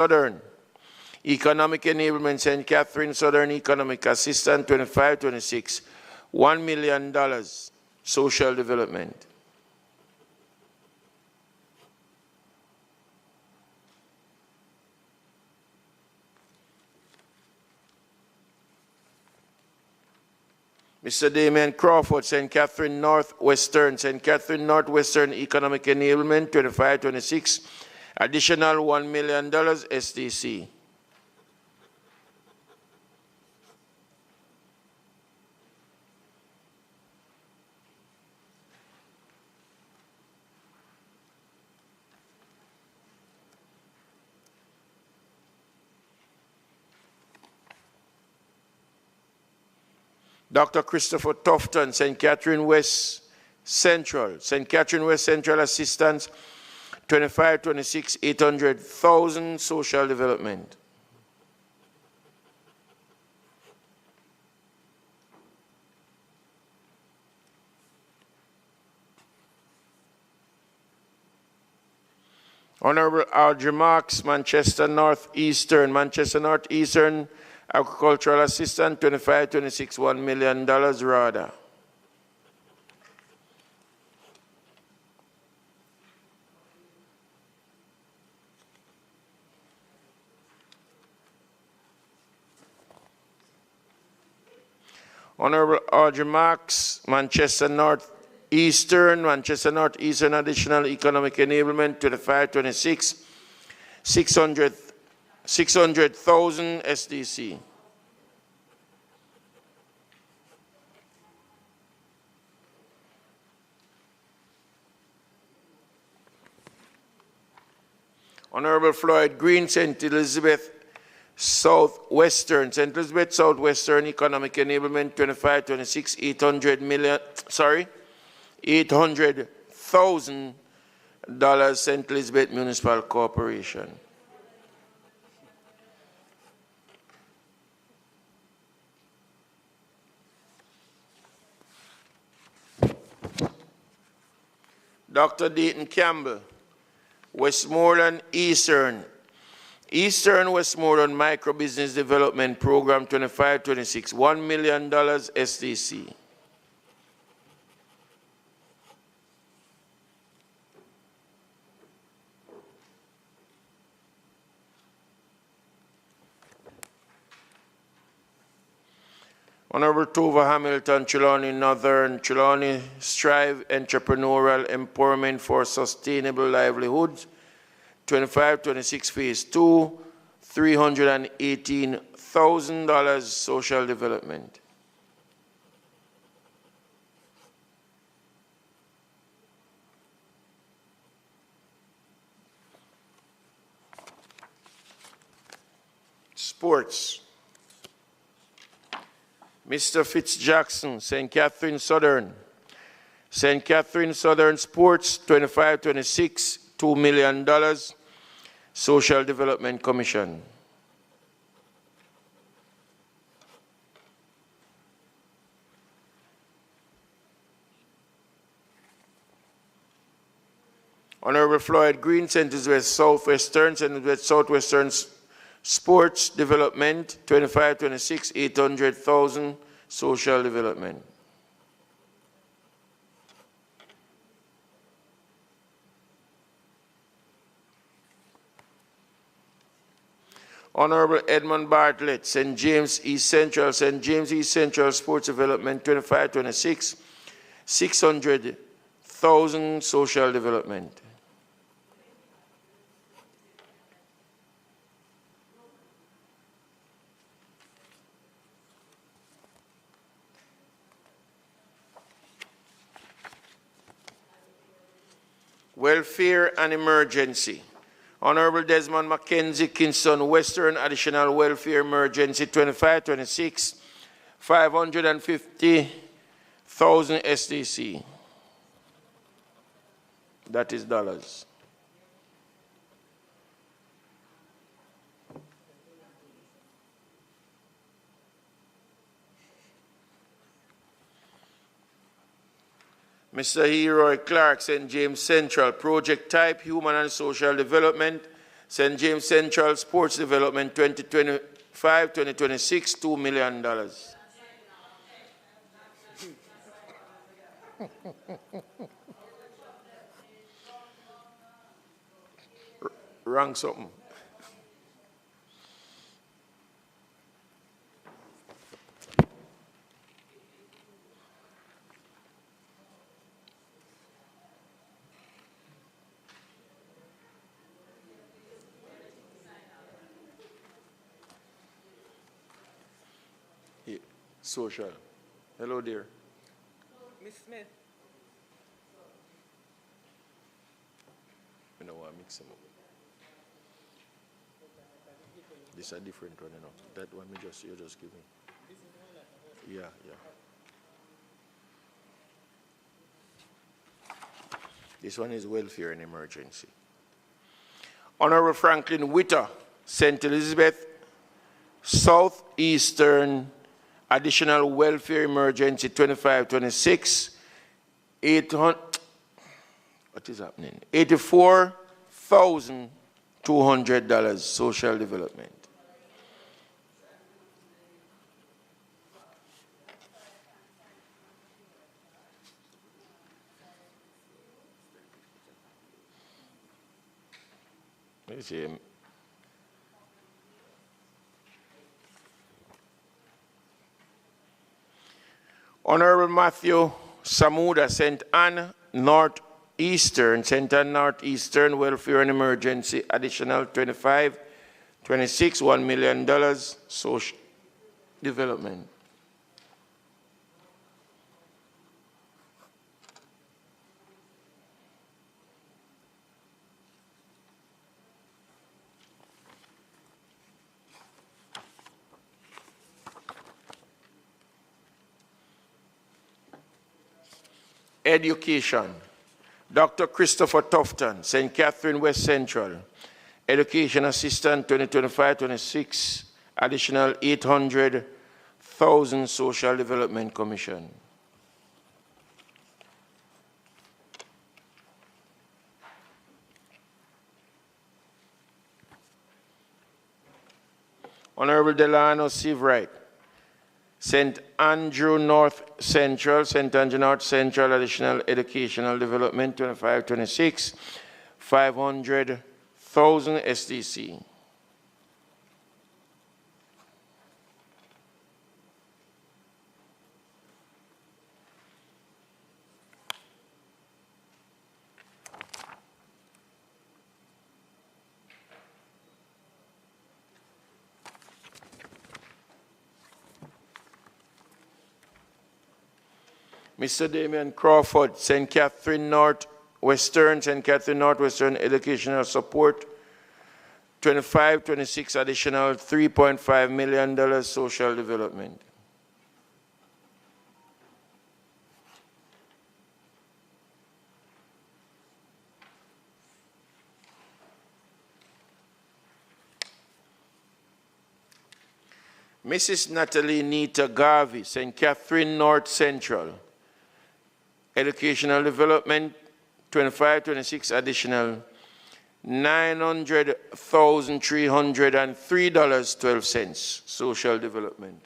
Southern. Economic Enablement, St. Catherine Southern Economic Assistance 25-26, $1 million. Social Development. Mr. Damien Crawford, St. Catherine Northwestern. St. Catherine Northwestern Economic Enablement 25-26, additional $1 million SDC. Dr. Christopher Tufton, St. Catherine West Central. St. Catherine West Central Assistance 25-26, $800,000 Social Development. Honorable Audrey Marks, Manchester Northeastern Agricultural Assistance 25-26, $1 million RADA. Honorable Audrey Marks, Manchester Northeastern Additional Economic Enablement 25-26, $600,000 SDC. Honorable Floyd Green, St. Elizabeth Southwestern Economic Enablement 25-26, $800,000 St. Elizabeth Municipal Corporation. Dr. Dayton Campbell, Westmoreland Eastern Westmoreland Micro Business Development Program 25-26, $1 million SDC. Honorable Tova Hamilton, Trelawney Strive Entrepreneurial Empowerment for Sustainable Livelihoods, 25-26 Phase 2, $318,000 Social Development. Sports. Mr. Fitzjackson, St. Catherine Southern Sports, 25-26, $2 million, Social Development Commission. Honorable Floyd Green, St. Elizabeth Southwestern Sports Development, 25-26, $800,000 Social Development. Honorable Edmund Bartlett, St. James East Central Sports Development, 25-26, $600,000 Social Development. Welfare and Emergency. Honorable Desmond Mackenzie, Kingston Western Additional Welfare Emergency 25-26, $550,000 SDC. That is dollars. Mr. Leroy Clark, St. James Central, Project Type, Human and Social Development, St. James Central Sports Development 2025-2026, $2 million. Wrong something. Social. Hello, dear. Miss Smith. I don't want to mix them up. This is a different one, you know. That one you just give me. Yeah, yeah. This one is welfare and emergency. Honorable Franklin Witter, St. Elizabeth, Southeastern Additional Welfare Emergency 25-26, 800. What is happening? $84,200 social development. Let me see. Honorable Matthew Samuda, St. Anne Northeastern, St. Anne Northeastern Welfare and Emergency Additional 25-26, $1 million social development. Education. Dr. Christopher Tufton, St. Catherine West Central, Education Assistant 2025-26, additional $800,000 Social Development Commission. Honorable Delano Seavright, St. Andrew North Central, St. Andrew North Central Additional Educational Development 25-26, $500,000 SDC. Mr. Damian Crawford, St. Catherine Northwestern, St. Catherine Northwestern Educational Support, 25-26 additional $3.5 million social development. Mrs. Natalie Nita Garvey, St. Catherine North Central, Educational Development, 25-26 additional $900,303.12 social development.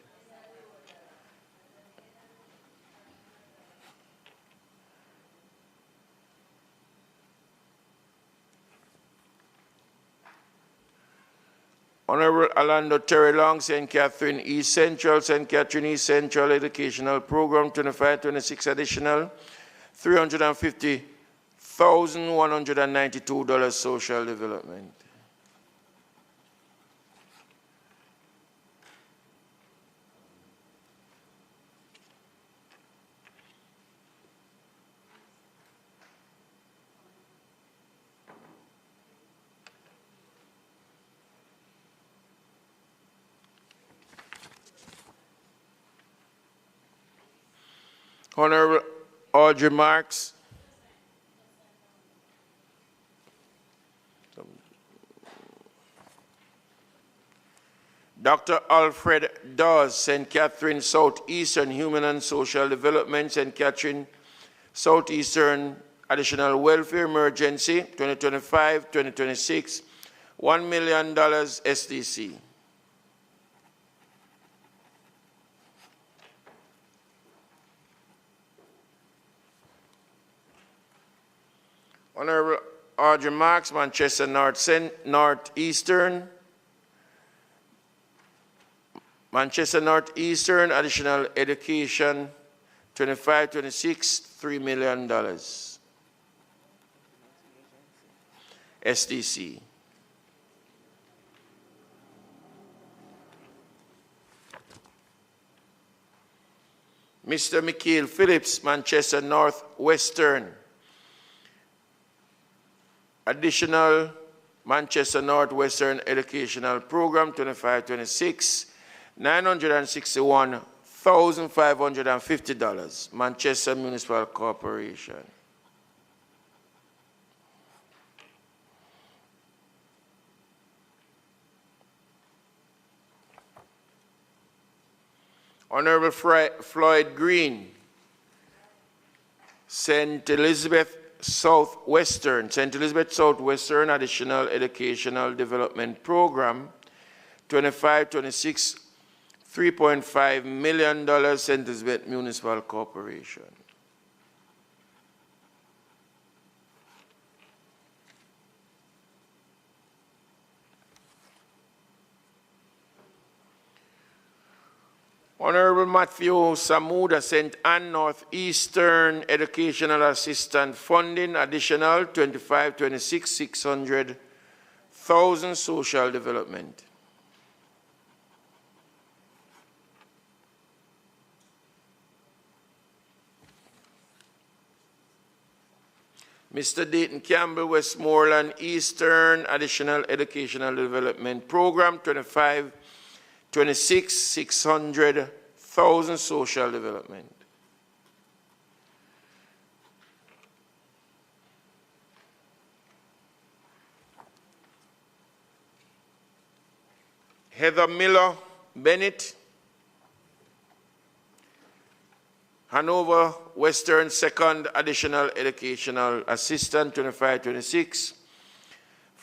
Honorable Orlando Terry Long, St. Catherine East Central, St. Catherine East Central Educational Program, 25-26 additional $350,192 social development. Honorable Audrey Marks, Dr. Alfred Dawes, St. Catherine Southeastern Human and Social Development, St. Catherine Southeastern Additional Welfare Emergency, 2025-2026, $1 million SDC. Honorable Audrey Marks, Manchester Northeastern. Manchester Northeastern, additional education, 25-26, $3 million. SDC. Mr. Mikhail Phillips, Manchester Northwestern. Additional Manchester Northwestern Educational Program, 25-26, $961,550, Manchester Municipal Corporation. Honorable Floyd Green, St. Elizabeth Southwestern Additional Educational Development Program, 25-26, $3.5 million, St. Elizabeth Municipal Corporation. Honorable Matthew Samuda, St. Anne Northeastern Educational Assistant Funding, additional 25-26, $600,000, Social Development. Mr. Dayton Campbell, Westmoreland Eastern Additional Educational Development Program, 25-26, $600,000, Social Development. Heather Miller Bennett, Hanover Western Second Additional Educational Assistant, 25-26,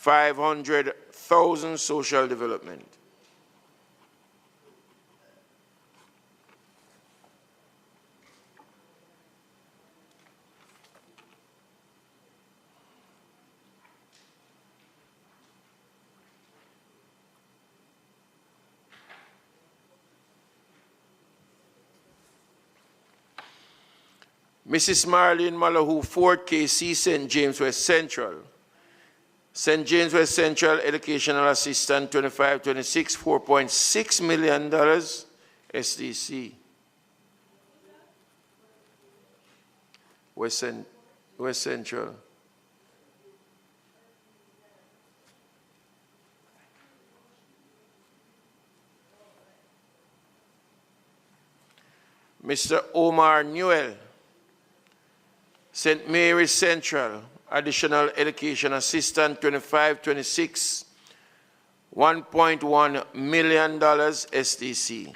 $500,000, Social Development. Mrs. Marlene Malahoo, Fort KC, St. James West Central. St. James West Central Educational Assistant, 25-26, $4.6 million, SDC. West Central. Mr. Omar Newell, St. Mary's Central, Additional Education Assistant, 25-26, $1.1 million, SDC.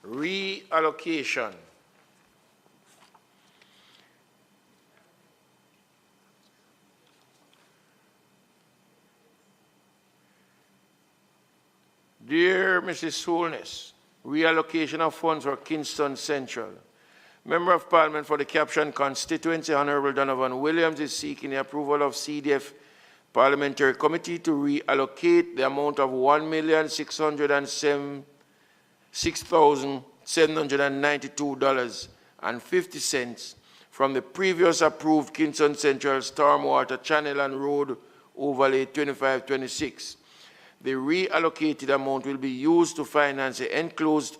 Reallocation. Dear Mrs. Holness, reallocation of funds for Kingston Central. Member of Parliament for the Caption Constituency, Honorable Donovan Williams, is seeking the approval of CDF Parliamentary Committee to reallocate the amount of $1,606,792.50 from the previous approved Kingston Central Stormwater Channel and Road Overlay 25-26. The reallocated amount will be used to finance the enclosed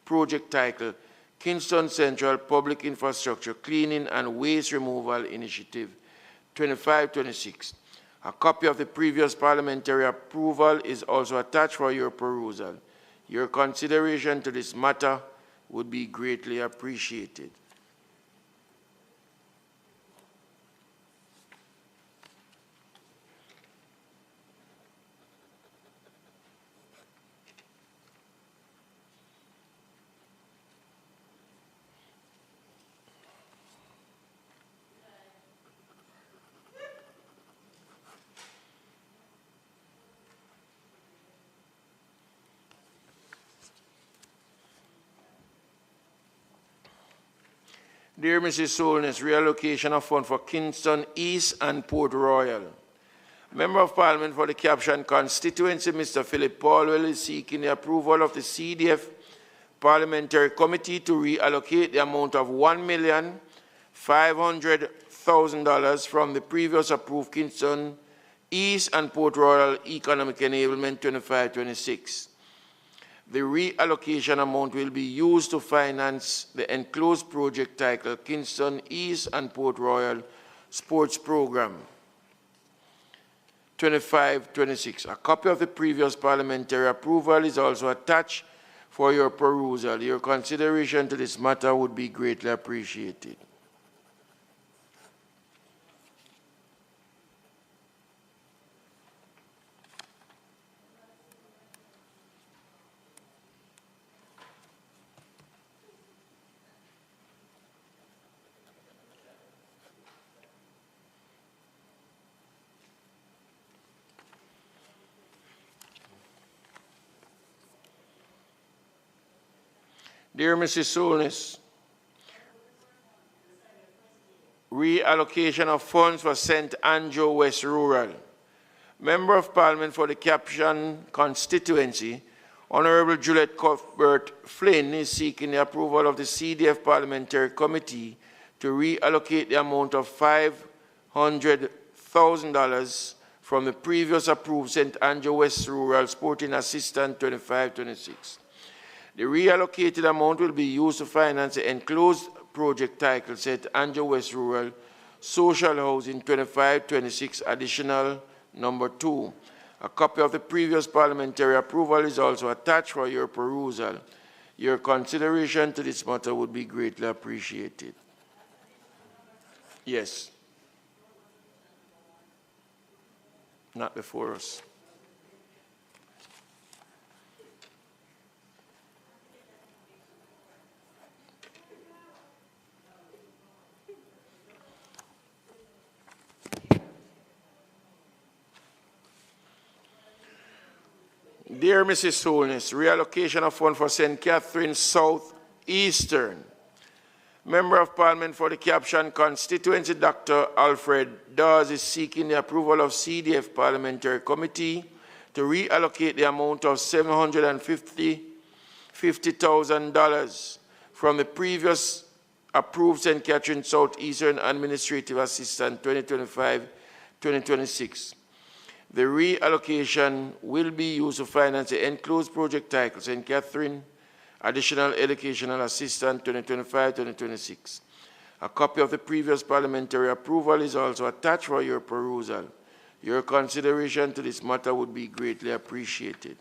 project titled Kingston Central Public Infrastructure Cleaning and Waste Removal Initiative 25-26. A copy of the previous parliamentary approval is also attached for your perusal. Your consideration to this matter would be greatly appreciated. Dear Mrs. Holness, reallocation of funds for Kingston East and Port Royal. Member of Parliament for the caption Constituency, Mr. Philip Paulwell, is seeking the approval of the CDF Parliamentary Committee to reallocate the amount of $1,500,000 from the previous approved Kingston East and Port Royal Economic Enablement 25-26. The reallocation amount will be used to finance the enclosed project titled Kingston East and Port Royal Sports Program 25-26. A copy of the previous parliamentary approval is also attached for your perusal. Your consideration to this matter would be greatly appreciated. Dear Mrs. Holness, reallocation of funds for St. Andrew West Rural. Member of Parliament for the caption Constituency, Honorable Juliet Cuthbert Flynn is seeking the approval of the CDF Parliamentary Committee to reallocate the amount of $500,000 from the previous approved St. Andrew West Rural Sporting Assistant 25-26. The reallocated amount will be used to finance the enclosed project titled St. Andrew West Rural Social Housing 25-26 Additional Number 2. A copy of the previous parliamentary approval is also attached for your perusal. Your consideration to this matter would be greatly appreciated. Yes. Not before us. Dear Mrs. Holness, reallocation of funds for St. Catherine South Eastern. Member of Parliament for the caption Constituency, Dr. Alfred Dawes is seeking the approval of CDF Parliamentary Committee to reallocate the amount of $750,000 from the previous approved St. Catherine South Eastern Administrative Assistant 2025-2026. The reallocation will be used to finance the enclosed project titled St. Catherine Additional Educational Assistant 2025-2026. A copy of the previous parliamentary approval is also attached for your perusal. Your consideration to this matter would be greatly appreciated.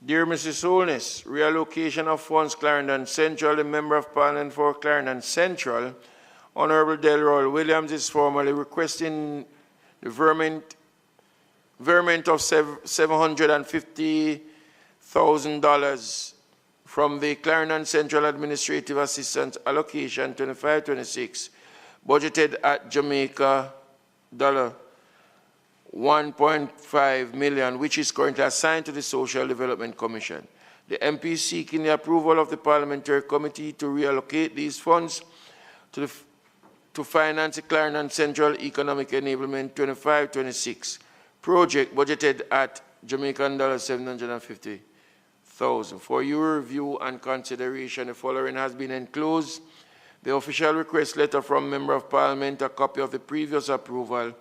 Dear Mrs. Holness, reallocation of funds Clarendon Central. The Member of Parliament for Clarendon Central, Honorable Delroy Williams, is formally requesting the verment of $750,000 from the Clarendon Central Administrative Assistance Allocation 25-26, budgeted at Jamaica $1.5 million, which is currently assigned to the Social Development Commission. The MP is seeking the approval of the Parliamentary Committee to reallocate these funds to finance the Clarendon Central Economic Enablement 25-26 project budgeted at Jamaican $750,000. For your review and consideration, the following has been enclosed: the official request letter from Member of Parliament, a copy of the previous approval,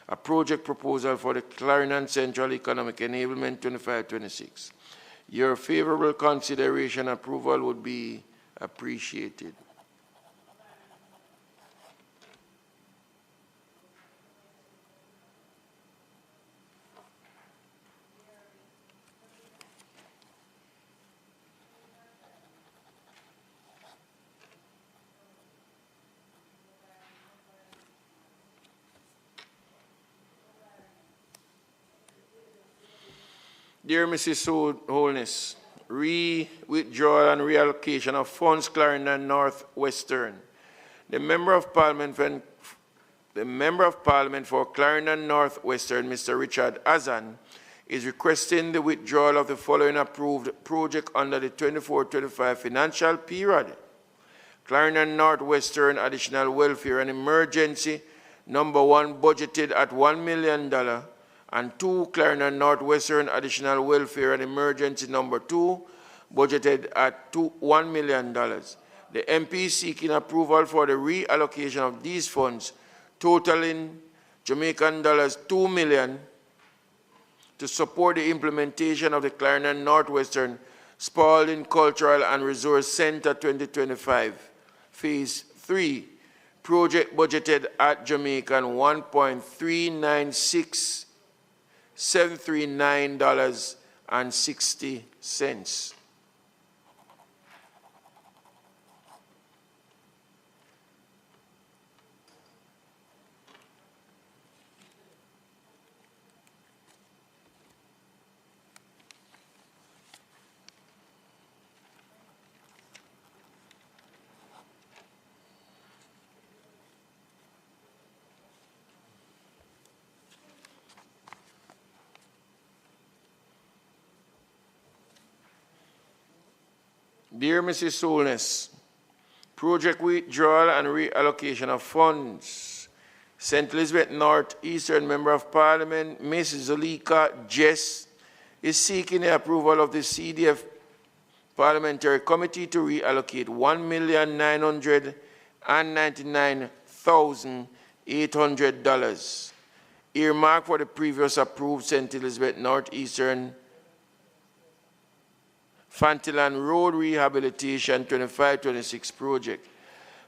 a project proposal for the Clarendon Central Economic Enablement 25-26. Your favorable consideration approval would be appreciated. Dear Mrs. Holness, withdrawal and reallocation of funds Clarendon Northwestern. The Member of Parliament for Clarendon Northwestern, Mr. Richard Azan, is requesting the withdrawal of the following approved project under the 24-25 financial period: Clarendon Northwestern Additional Welfare and Emergency, number 1, budgeted at $1 million, and 2, Clarendon Northwestern Additional Welfare and Emergency number 2, budgeted at $1 million. The MP is seeking approval for the reallocation of these funds, totaling Jamaican $2 million, to support the implementation of the Clarendon Northwestern Spalding Cultural and Resource Center 2025, Phase 3, project budgeted at Jamaican $1.396,739.60. Dear Mrs. Holness, project withdrawal and reallocation of funds. St. Elizabeth North Eastern Member of Parliament, Ms. Zulika Jess, is seeking the approval of the CDF Parliamentary Committee to reallocate $1,999,800, earmarked for the previous approved St. Elizabeth North Eastern Fantilan Road Rehabilitation 25-26 project.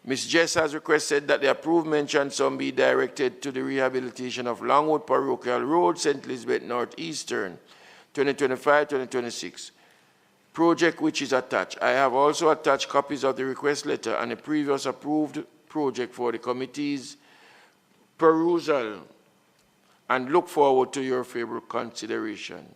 Ms. Jess has requested that the approved mentioned sum be directed to the rehabilitation of Longwood Parochial Road, St. Elizabeth North Eastern, 2025-2026 project, which is attached. I have also attached copies of the request letter and the previous approved project for the committee's perusal, and look forward to your favorable consideration.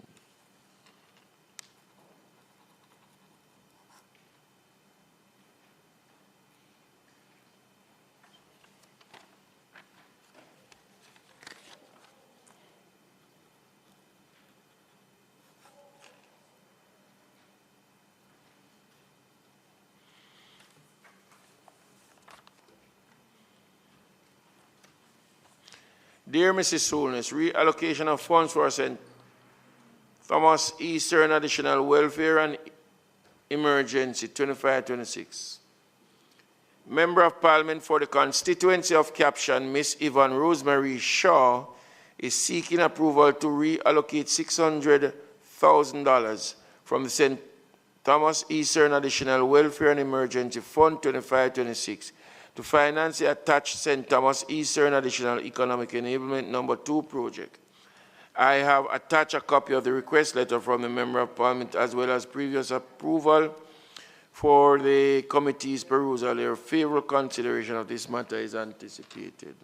Dear Mrs. Holness, reallocation of funds for St. Thomas Eastern Additional Welfare and Emergency 25-26. Member of Parliament for the Constituency of Caption, Ms. Yvonne Rosemary Shaw, is seeking approval to reallocate $600,000 from the St. Thomas Eastern Additional Welfare and Emergency Fund 25-26 to finance the attached St. Thomas Eastern Additional Economic Enablement number 2 project. I have attached a copy of the request letter from the Member of Parliament as well as previous approval for the committee's perusal. Your favorable consideration of this matter is anticipated.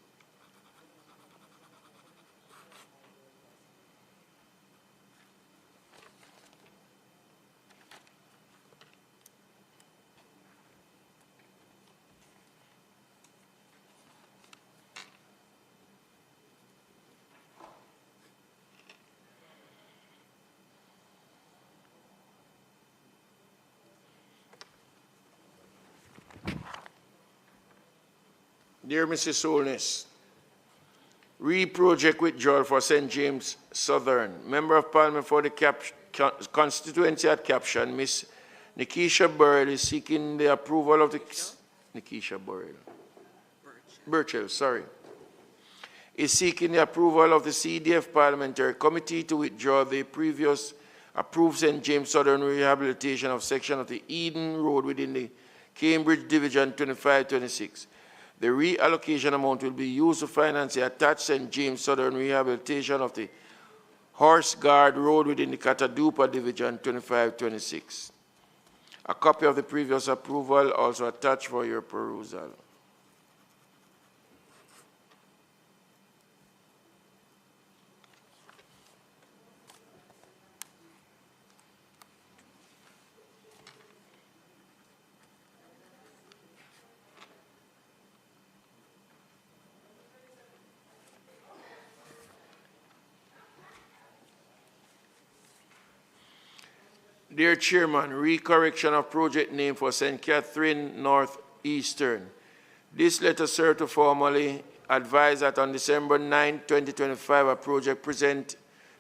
Dear Mrs. Holness, re-project withdrawal for St. James Southern. Member of Parliament for the constituency at caption, Ms. Nikisha Burrell is seeking the approval of the... Nikisha Burrell. Burchell, sorry. Is seeking the approval of the CDF Parliamentary Committee to withdraw the previous approved St. James Southern rehabilitation of section of the Eden Road within the Cambridge Division 2526. The reallocation amount will be used to finance the attached St. James Southern rehabilitation of the Horse Guard Road within the Catadupa Division 2526. A copy of the previous approval also attached for your perusal. Dear Chairman, recorrection of project name for St. Catherine Northeastern. This letter serves to formally advise that on December 9, 2025, a project present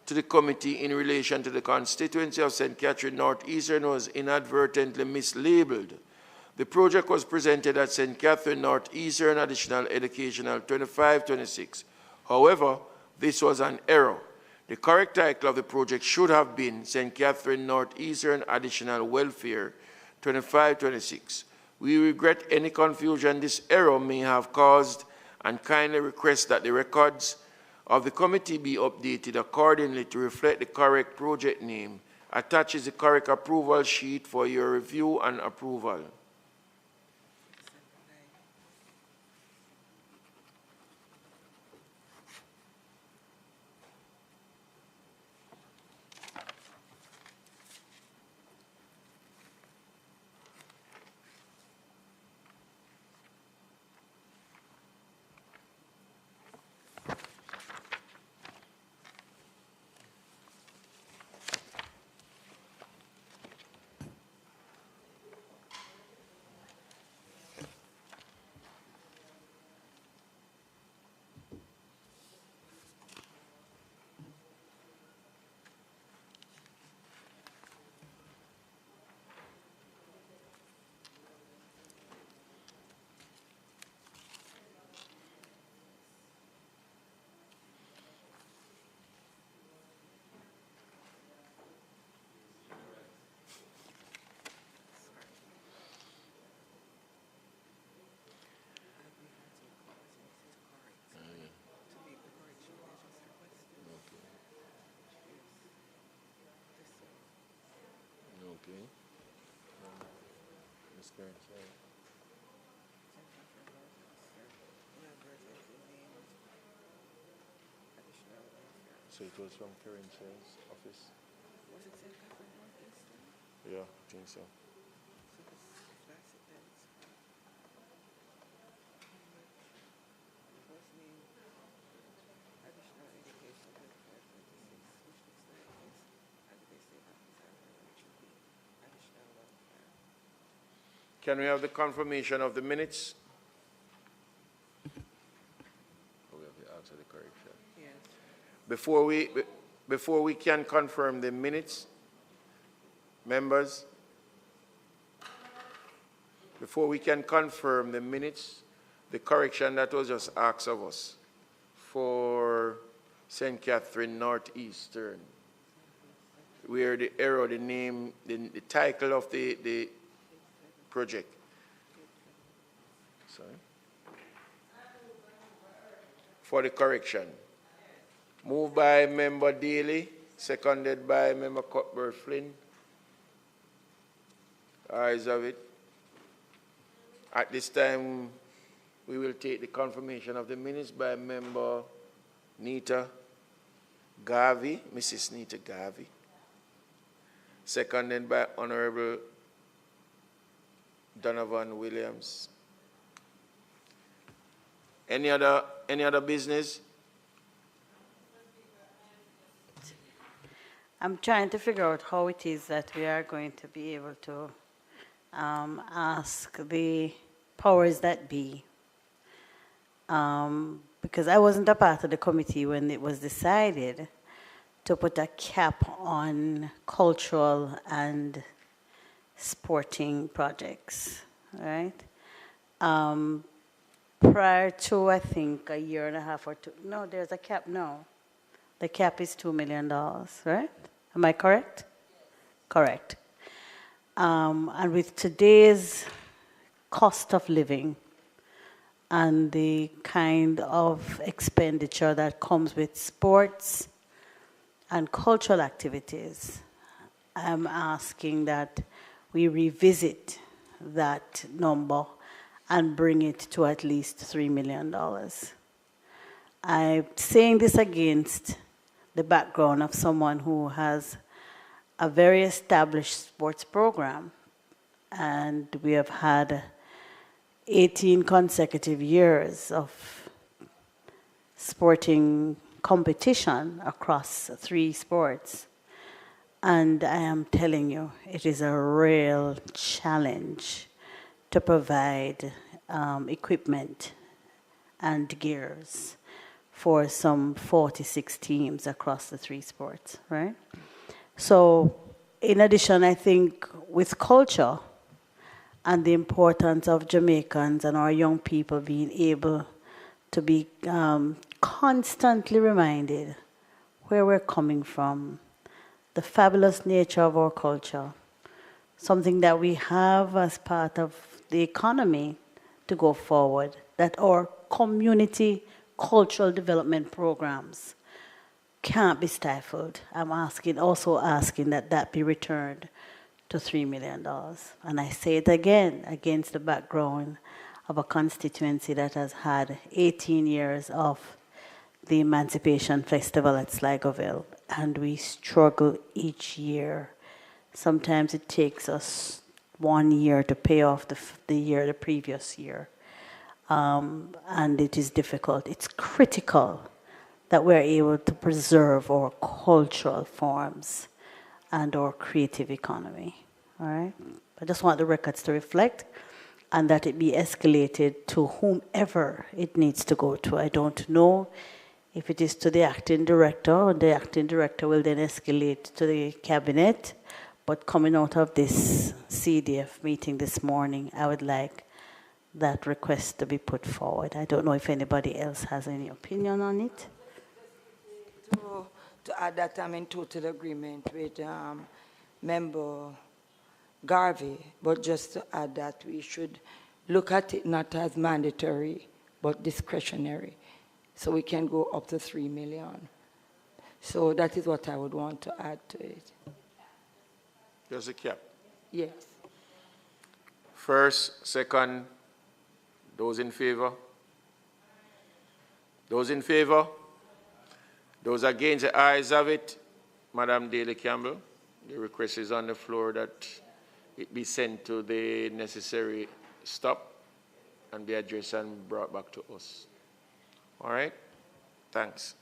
to the committee in relation to the constituency of St. Catherine Northeastern was inadvertently mislabeled. The project was presented at St. Catherine Northeastern Additional Educational 2526. However, this was an error. The correct title of the project should have been St. Catherine Northeastern Additional Welfare 2526. We regret any confusion this error may have caused and kindly request that the records of the committee be updated accordingly to reflect the correct project name. Attaches the correct approval sheet for your review and approval. Okay. Ms. Karen, sorry. So it was from Karen Chair's office? Was it St. Catherine Northeastern? Yeah, I think so. So that's it then. First name, additional education, 2526, which looks like this. As they say, that should be additional welfare. Can we have the confirmation of the minutes? Oh, we have to answer the correction. Yes. Before we can confirm the minutes, members, before we can confirm the minutes, the correction that was just asked of us for St. Catherine Northeastern, where the error, the name, the title of the project. Sorry. For the correction. Moved by Member Daly, seconded by Member Cuthbert-Flynn. Ayes have it. At this time, we will take the confirmation of the minutes by Member Nita Garvey, Mrs. Nita Garvey, seconded by Honorable Donovan Williams. Any other business? I'm trying to figure out how it is that we are going to be able to ask the powers that be because I wasn't a part of the committee when it was decided to put a cap on cultural and sporting projects, right? Um, Prior to, I think, a year and a half or two, no, there's a cap, no. The cap is $2 million, right? Am I correct? Correct. And with today's cost of living and the kind of expenditure that comes with sports and cultural activities, I'm asking that we revisit that number and bring it to at least $3 million. I'm saying this against the background of someone who has a very established sports program, and we have had 18 consecutive years of sporting competition across 3 sports. And I am telling you, it is a real challenge to provide equipment and gears for some 46 teams across the 3 sports, right? So, in addition, I think with culture and the importance of Jamaicans and our young people being able to be constantly reminded where we're coming from, the fabulous nature of our culture, something that we have as part of the economy to go forward, that our community cultural development programs can't be stifled. I'm also asking that that be returned to $3 million. And I say it again, against the background of a constituency that has had 18 years of the Emancipation Festival at Sligoville, and we struggle each year. Sometimes it takes us 1 year to pay off the previous year. And it is difficult. It's critical that we're able to preserve our cultural forms and our creative economy. All right? I just want the records to reflect, and that it be escalated to whomever it needs to go to. I don't know if it is to the acting director, and the acting director will then escalate to the cabinet. But coming out of this CDF meeting this morning, I would like that request to be put forward. I don't know if anybody else has any opinion on it. To add that, I'm in total agreement with Member Garvey, but just to add that we should look at it not as mandatory, but discretionary. So we can go up to 3 million. So that is what I would want to add to it. There's a cap. Yes. First, second, those in favor? Those in favor? Those against, the ayes have it. Madam Daly Campbell, the request is on the floor that it be sent to the necessary stop and be addressed and brought back to us. All right? Thanks.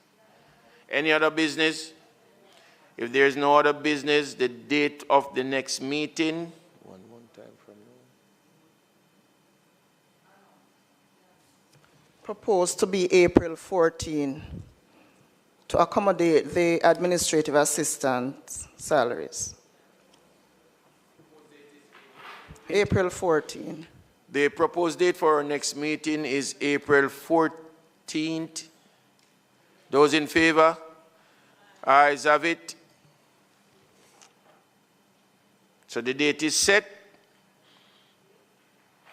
Any other business? If there is no other business, the date of the next meeting. One time from now. Proposed to be April 14 to accommodate the administrative assistant salaries. April 14. The proposed date for our next meeting is April 14th. Those in favor? Ayes have it. So the date is set.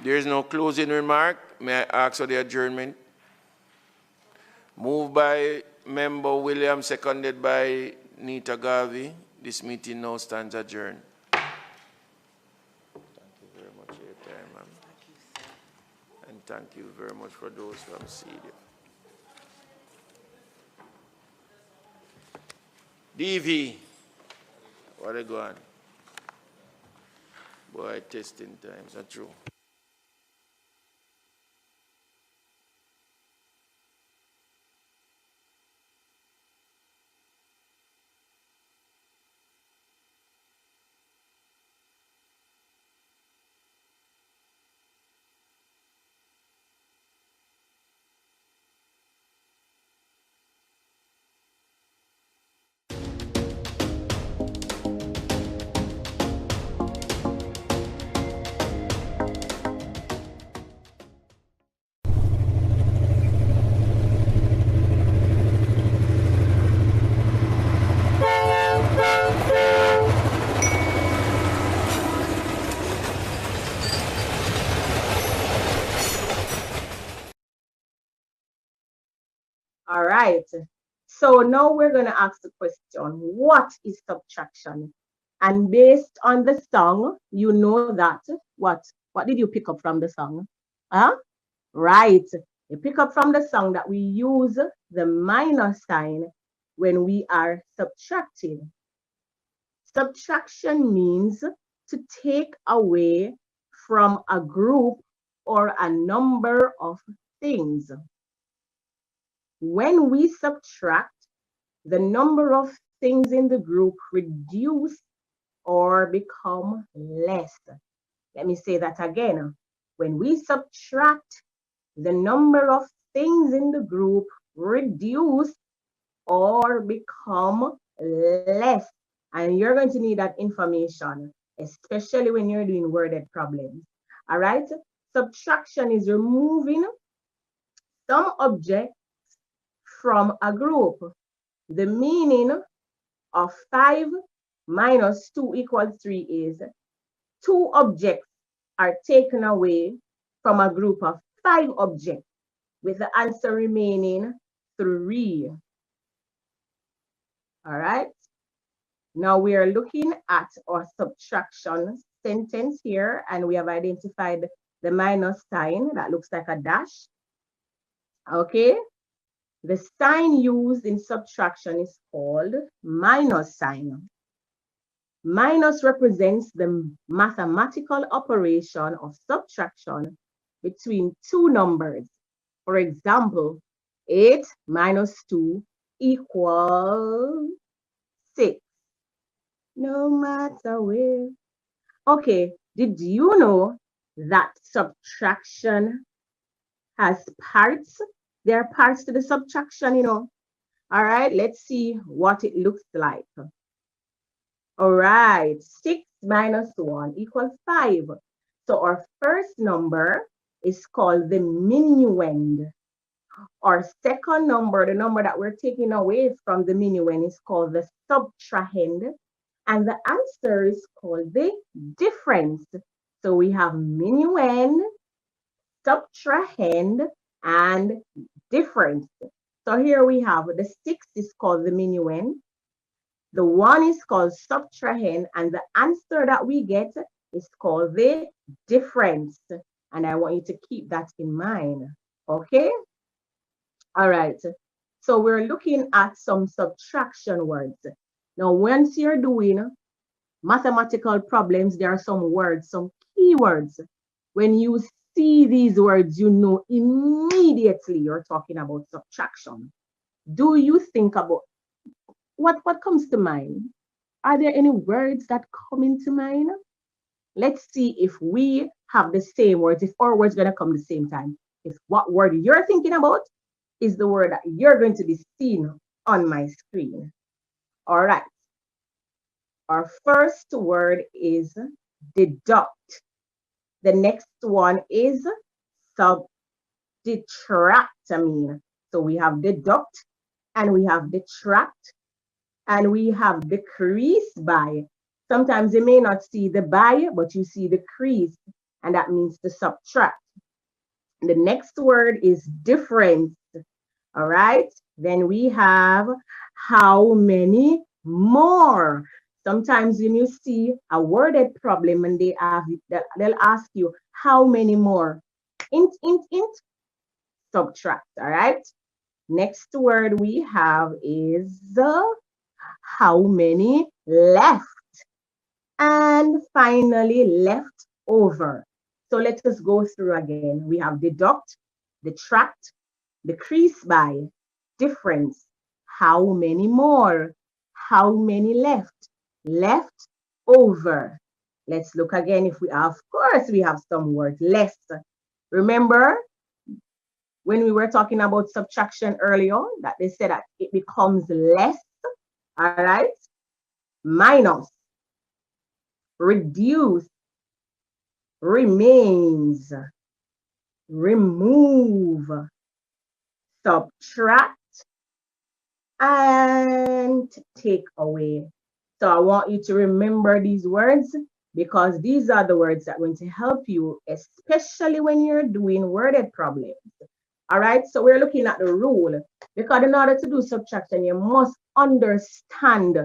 There is no closing remark. May I ask for the adjournment? Moved by Member Williams, seconded by Nita Garvey. This meeting now stands adjourned. Thank you very much for your time, ma'am. And thank you very much for those from CDF. DV, what are you going? Boy, testing times, not true. right. So now we're going to ask the question, what is subtraction? And based on the song, you know that. What did you pick up from the song? Huh? Right. You pick up from the song that we use the minus sign when we are subtracting. Subtraction means to take away from a group or a number of things. When we subtract, the number of things in the group reduce or become less. Let me say that again. When we subtract, the number of things in the group reduce or become less. And you're going to need that information, especially when you're doing worded problems. All right? Subtraction is removing some objects from a group. The meaning of 5 minus 2 equals 3 is 2 objects are taken away from a group of 5 objects, with the answer remaining 3. All right. Now we are looking at our subtraction sentence here, and we have identified the minus sign that looks like a dash. Okay. The sign used in subtraction is called minus sign. Minus represents the mathematical operation of subtraction between two numbers. For example, 8 minus 2 equals 6. No matter where. Okay, did you know that subtraction has parts? There are parts to the subtraction, you know. All right, let's see what it looks like. All right, 6 minus 1 equals 5. So our first number is called the minuend. Our second number, the number that we're taking away from the minuend, is called the subtrahend. And the answer is called the difference. So we have minuend, subtrahend, and difference. So here we have the 6 is called the minuend. The 1 is called subtrahend, and the answer that we get is called the difference. And I want you to keep that in mind. Okay? All right. So we're looking at some subtraction words. Now, once you're doing mathematical problems, there are some words, some keywords. When you see these words, you know immediately you're talking about subtraction. Do you think about what comes to mind? Are there any words that come into mind? Let's see if we have the same words, if our words are going to come at the same time. If what word you're thinking about is the word that you're going to be seeing on my screen. All right. Our first word is deduct. The next one is detract. So we have deduct, and we have detract, and we have decrease by. Sometimes you may not see the by, but you see the crease, and that means to subtract. The next word is difference. All right. Then we have how many more. Sometimes when you see a worded problem and they'll ask you how many more. Int, subtract. All right. Next word we have is how many left. And finally, left over. So let us go through again. We have deduct, detract, decrease by, difference, how many more, how many left, left over. Let's look again if we have, of course, we have some words, less. Remember when we were talking about subtraction earlier, that they said that it becomes less, all right? Minus, reduce, remains, remove, subtract, and take away. So I want you to remember these words, because these are the words that are going to help you, especially when you're doing worded problems. All right, so we're looking at the rule, because in order to do subtraction, you must understand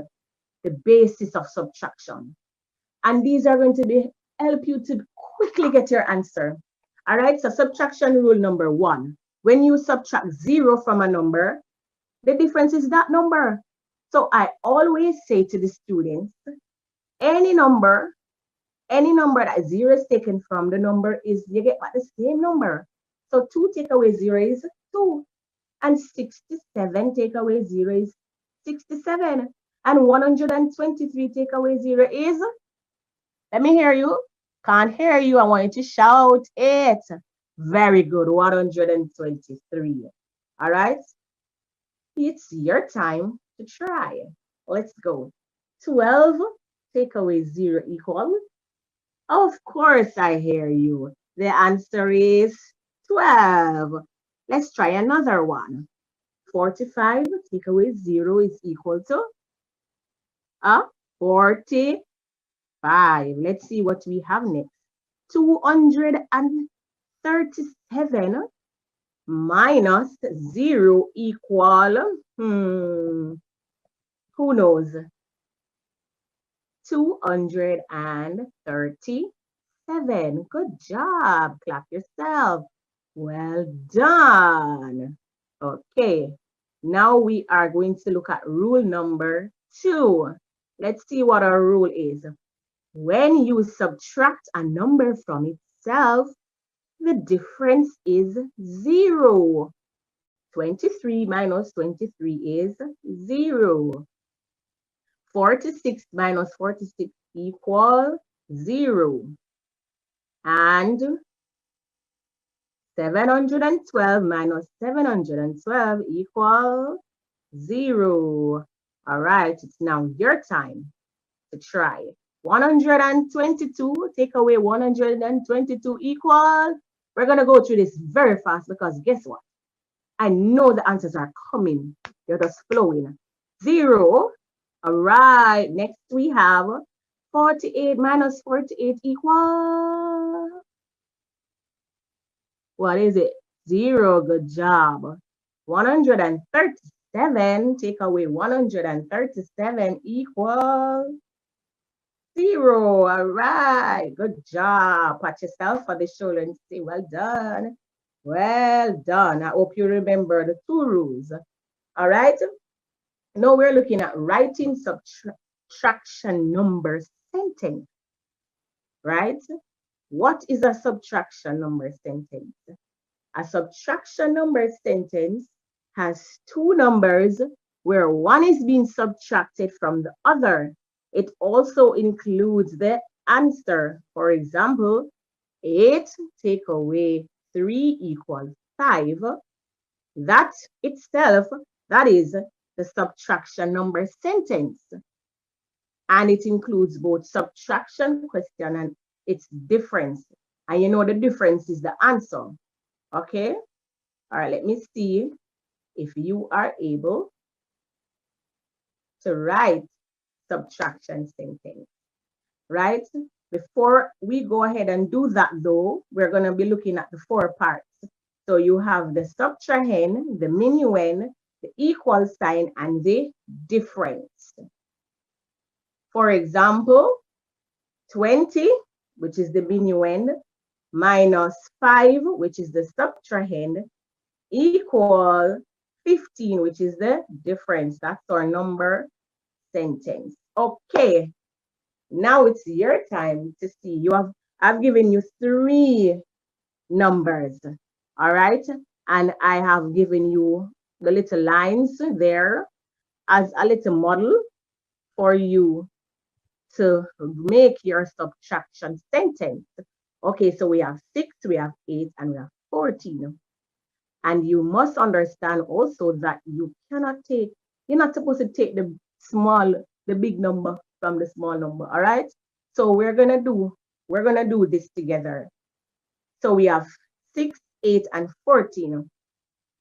the basis of subtraction. And these are going to help you to quickly get your answer. All right, so subtraction rule number 1. When you subtract 0 from a number, the difference is that number. So I always say to the students, any number that 0 is taken from, the number is, you get the same number. So 2 take away 0 is 2. And 67 take away 0 is 67. And 123 take away 0 is, let me hear you. Can't hear you. I want you to shout it. Very good. 123. All right. It's your time to try. Let's go. 12 take away 0 equal. Of course, I hear you. The answer is 12. Let's try another one. 45 take away 0 is equal to 45. Let's see what we have next. 237 minus 0 equal, who knows? 237. Good job. Clap yourself. Well done. Okay. Now we are going to look at rule number 2. Let's see what our rule is. When you subtract a number from itself, the difference is 0. 23 minus 23 is 0. 46 minus 46 equals 0. And 712 minus 712 equals 0. All right, it's now your time to try. 122 take away 122 equals. We're going to go through this very fast because guess what? I know the answers are coming. They're just flowing. 0. All right, next we have 48 minus 48 equals. What is it? 0. Good job. 137 take away 137 equals 0. All right. Good job. Pat yourself for the shoulder and say, well done. Well done. I hope you remember the 2 rules. All right. Now we're looking at writing subtraction number sentence. Right? What is a subtraction number sentence? A subtraction number sentence has 2 numbers where one is being subtracted from the other. It also includes the answer. For example, 8 take away 3 equals 5. That itself, that is the subtraction number sentence. And it includes both subtraction question and its difference. And you know the difference is the answer. Okay? All right, let me see if you are able to write subtraction sentence, right? Before we go ahead and do that though, we're going to be looking at the 4 parts. So you have the subtrahend, the minuend, the equal sign, and the difference. For example, 20, which is the minuend, minus 5, which is the subtrahend, equal 15, which is the difference. That's our number sentence. Okay, now it's your time to see. I've given you 3 numbers, all right? And I have given you the little lines there as a little model for you to make your subtraction sentence. Okay, so we have 6, we have 8, and we have 14. And you must understand also that you're not supposed to take the big number from the small number, all right? So we're gonna do this together. So we have 6, 8, and 14.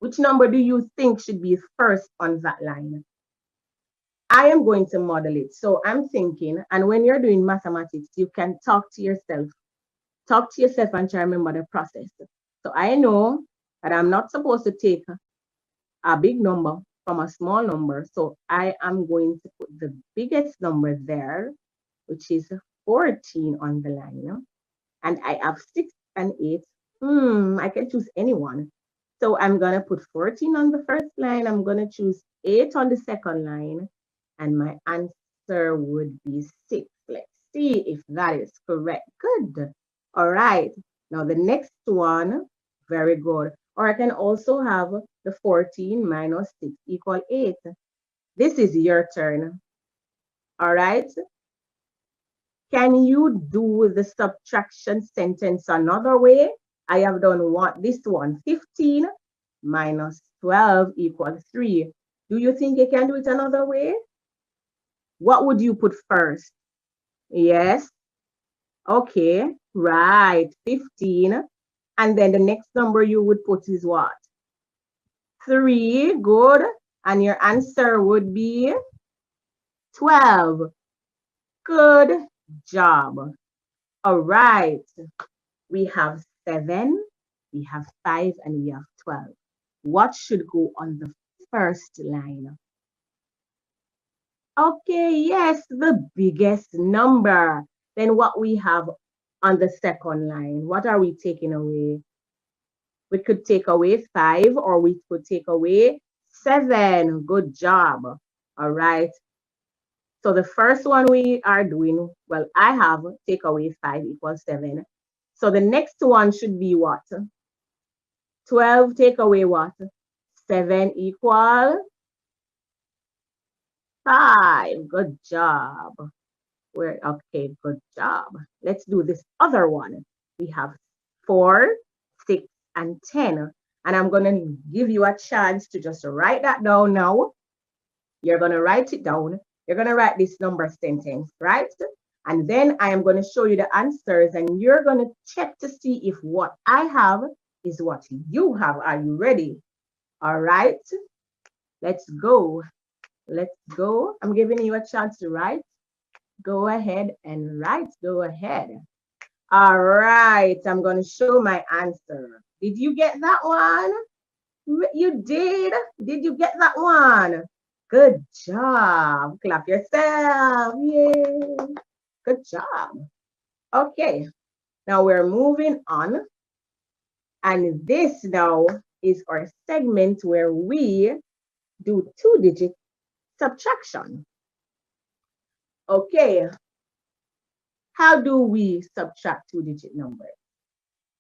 Which number do you think should be first on that line? I am going to model it. So I'm thinking, and when you're doing mathematics, you can talk to yourself and try to remember the process. So I know But I'm not supposed to take a big number from a small number. So I am going to put the biggest number there, which is 14 on the line. And I have 6 and 8. I can choose anyone. So I'm going to put 14 on the first line. I'm going to choose 8 on the second line. And my answer would be 6. Let's see if that is correct. Good. All right. Now the next one, very good. Or I can also have the 14 minus 6 equal 8. This is your turn. All right. Can you do the subtraction sentence another way? I have done this one. 15 minus 12 equals 3. Do you think you can do it another way? What would you put first? Yes. Okay. Right. 15. And then the next number you would put is what? 3. Good. And your answer would be 12. Good job. All right. We have 7, we have 5, and we have 12. What should go on the first line? Okay, yes, the biggest number. Then what we have on the second line, what are we taking away? We could take away 5 or we could take away 7. Good job. All right. So the first one we are doing, well, I have take away 5 equals 7. So the next one should be what? 12 take away what? 7 equal 5. Good job. Okay, good job. Let's do this other one. We have 4, 6, and 10. And I'm going to give you a chance to just write that down now. You're going to write it down. You're going to write this number sentence, right? And then I am going to show you the answers and you're going to check to see if what I have is what you have. Are you ready? All right. Let's go. Let's go. I'm giving you a chance to write. Go ahead and write. Go ahead. All right. I'm going to show my answer. Did you get that one? You did? Did you get that one? Good job. Clap yourself. Yay. Good job. Okay. Now we're moving on. And this now is our segment where we do 2-digit subtraction. Okay. How do we subtract 2-digit numbers?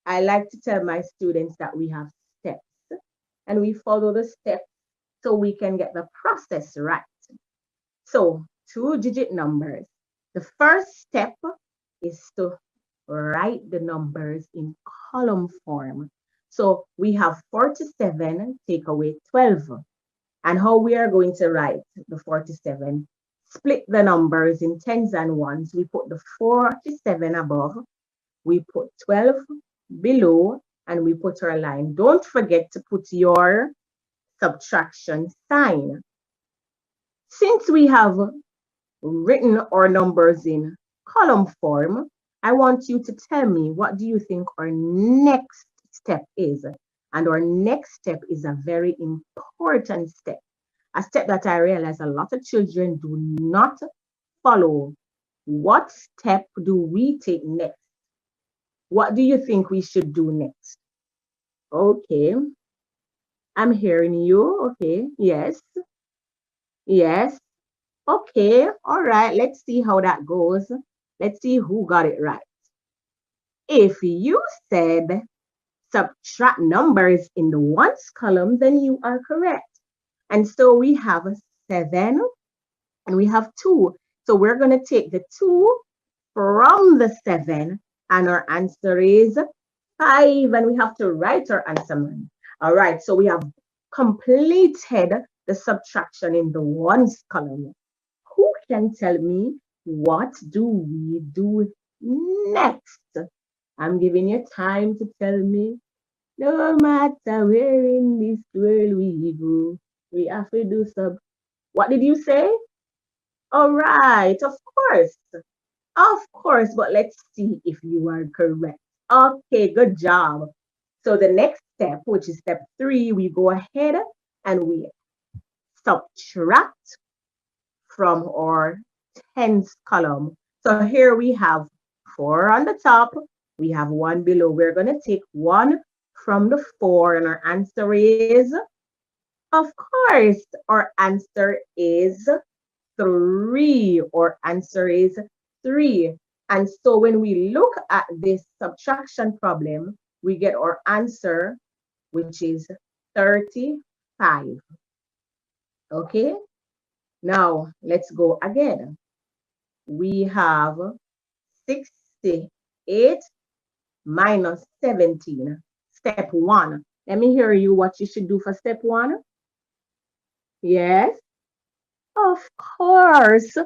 I like to tell my students that we have steps and we follow the steps so we can get the process right. So 2-digit numbers. The first step is to write the numbers in column form. So we have 47 take away 12. And how we are going to write the 47? Split the numbers in tens and ones. We put the 47 above. We put 12 below and we put our line. Don't forget to put your subtraction sign. Since we have written our numbers in column form, I want you to tell me, what do you think our next step is? And our next step is a very important step, a step that I realize a lot of children do not follow. What step do we take next? What do you think we should do next? Okay. I'm hearing you. Okay. Yes. Yes. Okay. All right. Let's see how that goes. Let's see who got it right. If you said subtract numbers in the ones column, then you are correct. And so we have 7 and we have 2. So we're going to take the 2 from the 7 and our answer is 5. And we have to write our answer, man. All right. So we have completed the subtraction in the ones column. Who can tell me what do we do next? I'm giving you time to tell me. No matter where in this world we go, we have to do some. What did you say? All right, of course. Of course, but let's see if you are correct. Okay, good job. So the next step, which is step 3, we go ahead and we subtract from our tens column. So here we have 4 on the top, we have 1 below. We're going to take 1 from the 4, and our answer is, of course, our answer is 3. Our answer is 3. And so when we look at this subtraction problem, we get our answer, which is 35. Okay? Now, let's go again. We have 68 minus 17. Step 1. Let me hear you what you should do for step 1. Yes? Of course.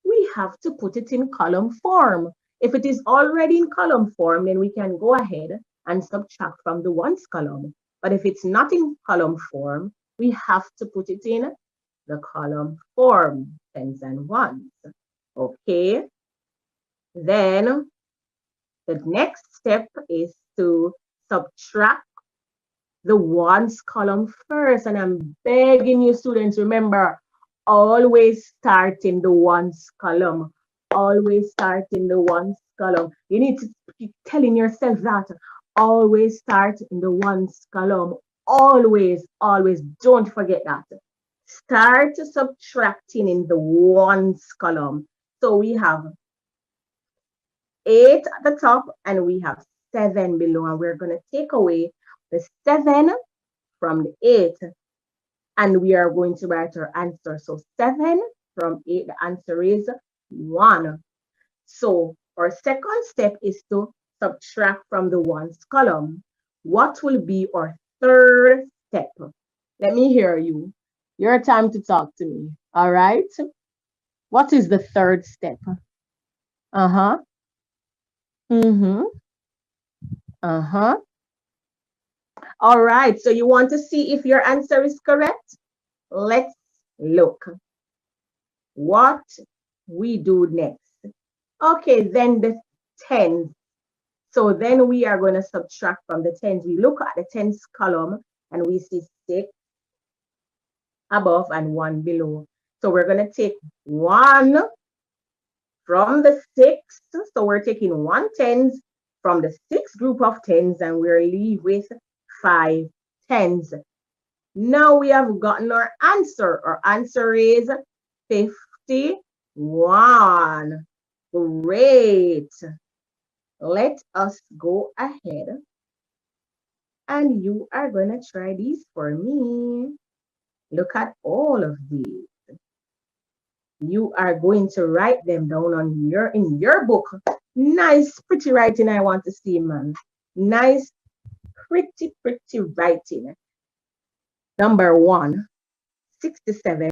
We have to put it in column form. If it is already in column form, then we can go ahead and subtract from the ones column. But if it's not in column form, we have to put it in the column form, tens and ones. Okay? Then the next step is to subtract the ones column first. And I'm begging you students, remember, always start in the ones column. Always start in the ones column. You need to keep telling yourself that. Always start in the ones column. Always, always. Don't forget that. Start subtracting in the ones column. So we have 8 at the top and we have 7 below. And we're going to take away the 7 from the 8. And we are going to write our answer. So 7 from 8, the answer is 1. So our second step is to subtract from the ones column. What will be our third step? Let me hear you. Your time to talk to me. All right. What is the third step? Uh-huh. Mm-hmm. Uh-huh. All right. So you want to see if your answer is correct? Let's look what we do next. Okay, then the tens. So then we are going to subtract from the tens. We look at the tens column and we see 6 above and 1 below. So we're going to take 1 from the 6. So we're taking 1 tens from the 6 group of tens and we're leave with 5 tens. Now we have gotten our answer. Our answer is 51. Great. Let us go ahead and you are going to try these for me. Look at all of these. You are going to write them down on in your book. Nice, pretty writing I want to see, man. Nice, pretty writing. Number 1, 67